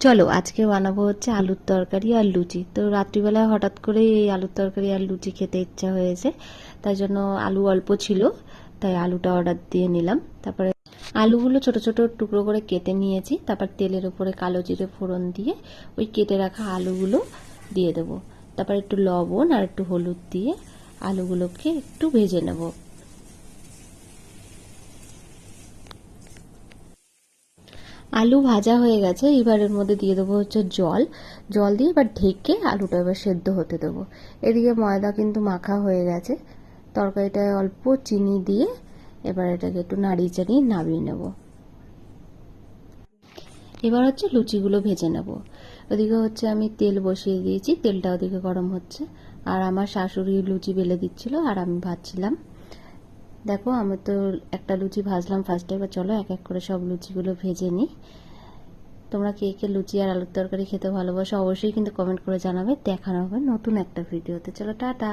চলো আজকে বানাবো হচ্ছে আলুর তরকারি আর লুচি। তো রাত্রিবেলায় হঠাৎ করে এই আলুর তরকারি আর লুচি খেতে ইচ্ছা হয়েছে, তাই জন্য আলু অল্প ছিল, তাই আলুটা অর্ডার দিয়ে নিলাম। তারপরে আলুগুলো ছোট ছোট টুকরো করে কেটে নিয়েছি। তারপর তেলের উপরে কালো জিরে ফোড়ন দিয়ে ওই কেটে রাখা আলুগুলো দিয়ে দেবো। তারপর একটু লবণ আর একটু হলুদ দিয়ে আলুগুলোকে একটু ভেজে নেব। আলু ভাজা হয়ে গেছে, এবার এর মধ্যে দিয়ে দেবো হচ্ছে জল। জল দিয়ে এবার ঢেকে আলুটা এবার সেদ্ধ হতে দেবো। এদিকে ময়দা কিন্তু মাখা হয়ে গেছে। তরকারিটায় অল্প চিনি দিয়ে এবার এটাকে একটু নাড়িয়ে চাড়িয়ে নামিয়ে নেব। এবার হচ্ছে লুচিগুলো ভেজে নেব। ওদিকে হচ্ছে আমি তেল বসিয়ে দিয়েছি, তেলটা ওদিকে গরম হচ্ছে, আর আমার শাশুড়ি লুচি বেলে দিচ্ছিল আর আমি ভাজছিলাম। দেখো আমি তো একটা লুচি ভাজলাম ফার্স্টে, এবার চলো এক এক করে সব লুচিগুলো ভেজে নিই। তোমরা কে কে লুচি আর আলুর তরকারি খেতে ভালোবাসো অবশ্যই কিন্তু কমেন্ট করে জানাবে। দেখানো হবে নতুন একটা ভিডিওতে। চলো টাটা।